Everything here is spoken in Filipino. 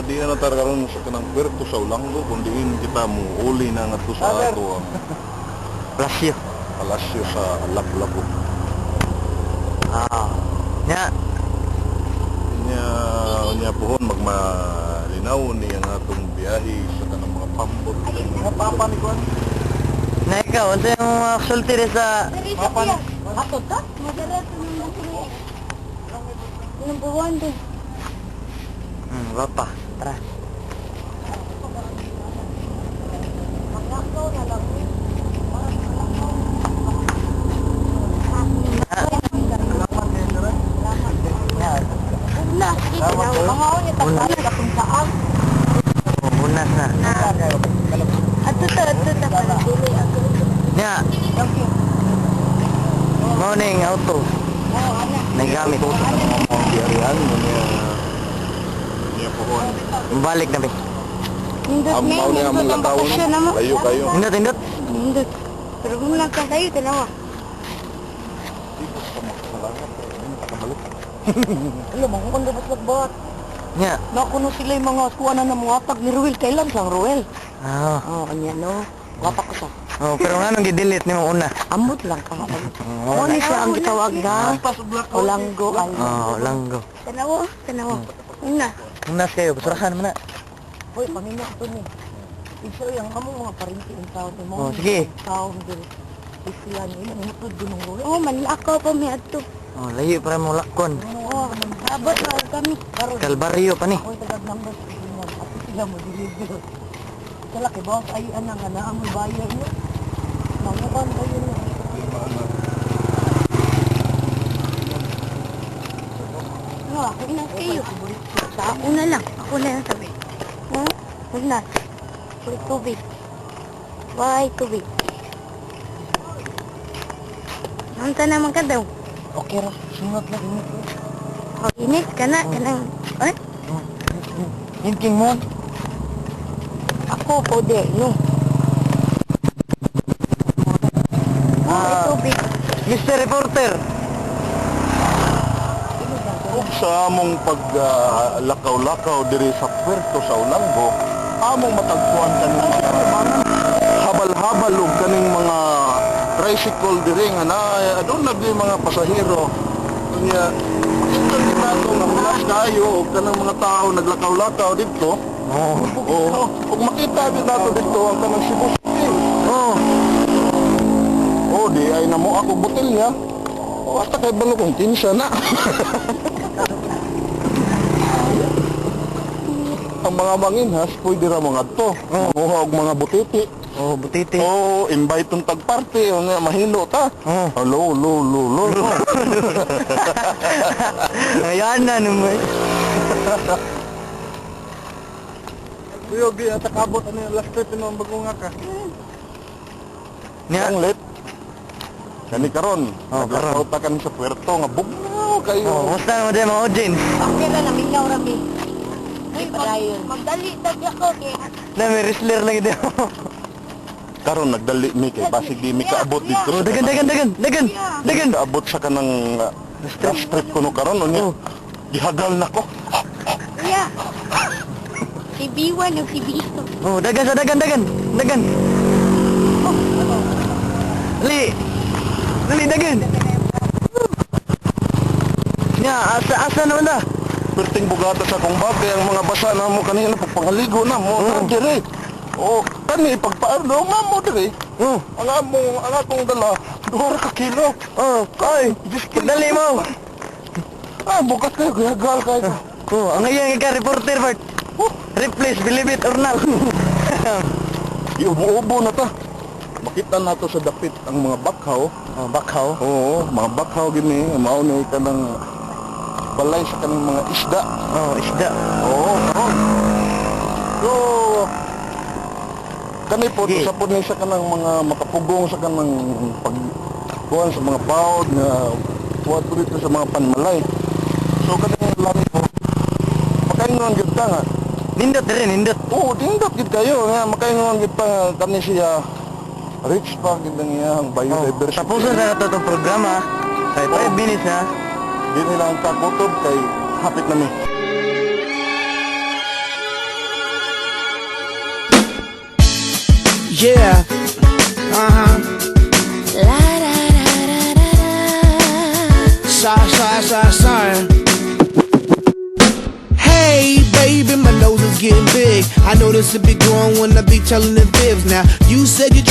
di na karon sa kanang Puerto sa Olanggo kundi kita muuli na nga sa ato ang palasyo sa Lapu-Lapu. Nya pohon magmalinaw ni ang atong biyahe sa kanang mga pambot mga papa ni kuan. Na ikaw, ano yung sulti sa Papa ni ato ta? Madarat number 1 din. Bapa, tara. Magakaw na lang. Unas, ito na. Mga ulit ang kaya kapong saan. Unas na. Ato ta. Nya, morning auto. Nagamit. Diarihan niya pohon. Balik na, be. Hindot na Amaw niya ang mga taon. Layo kayo. Hindot. Hindot. Pero kung lang ka kayo, tanawa. Alam mo, kung labas magbuhat. Nya. Nakuno sila yung mga kuwanan ng mga tag ni Ruel. Kailan sang Ruel? Kanya no. Wapa ko sa. Pero nga nung gidelete ni mo una. Ambot lang ka. Muna siya ang gitawag na Olanggo. Olanggo. Tanawa. Una. Unas kayo, basurahan mo na. Hoy, pangina ito ni. Isa yung among mga parinti ang taon ni mo. Sige. Taon din. Isiyan ni nangutod gunung Ruel. Manlakaw pa mi adto. Layo para mo lakon. Abot na kami. Kalbaryo pa ni. Hoy, tagad number sa at sila mo deliver. Kala kay boss ay anang ang bayan niyo. Mangukan kayo na. Ako na kayo. Sa ako na lang. Ako na lang sabi. Huwag na. Ulit tubig. Bye, tubig. Nanta naman ka daw. Okay ra, sunod lang init. Init ka na. Kanang, Inking mo. ako po de, no. Tubig. Mr. Reporter. Ug sa among paglakaw-lakaw diri sa Puerto sa Olanggo, among matagpuan kaning habal-habal ug kaning mga tricycle diri nga na adun lagi mga pasahero. Unya kita nato nga mulas kayo ug kanang mga tao naglakaw-lakaw dito. Ug makita din nato dito ang kanang Cebu City. Di ay namo ako botelya. Ata kay balo kong kinsa na. Ang mga manginhas, pwede ra mga to. Og mga butiti. Butiti. Invite tong tagparty. Mahilo ta. Lo. Ayan na naman. Kuya, ata kabot ano yung last trip ng bagunga ka. Nya. Ang lit. Kani karon. Karon. Ta kan sa Puerto nga bugnaw kayo. Musta naman din mga Ojin? Okay na naminaw rami. Magdali tagya ko kay. Na may wrestler lang ito. Karon nagdali mi kay basig di mi kaabot dito. Dagan. Kaabot sa kanang last trip ko no karon unya. Gihagal nako. Kuya. Si Biwan o si Bisto. Dagan. Dali, dagan. Nya, asa naman na? Perting bugata sa kong bagay ang mga basa na mo kanina pagpangaligo na mo dire. Kani pagpaardo mo dire. Ang akong dala 2 ka kilo. Dali mo. Bukas kayo gagal kayo. Ang ngayon ka reporter Bart. Replace, believe it or not. Iubo na ta. Makita nato sa dapit ang mga bakhaw. Bakhaw? Oo, mga bakhaw gini. Mao ni kanang balay sa kanang mga isda. Isda. Karon. So, kani po, sa po ni sa kanang mga makapugong sa kanang pagkuhan sa mga bawd nga tuwa po dito sa mga panmalay. So, kanang lang po, makaingon gid ta nga. Nindot rin, nindot. Nindot gid kayo nga, makaingon gid pa nga kani siya rich pa gid ang iyang biodiversity. Tapusan na ito itong programa. Kay 5 minutes na. Di nila ang kakutob kay hapit na mi. Yeah. Uh-huh. La da da da da da. Sorry. Hey, baby, my nose is getting big. I know this will be growing when I be telling the fibs. Now, you said you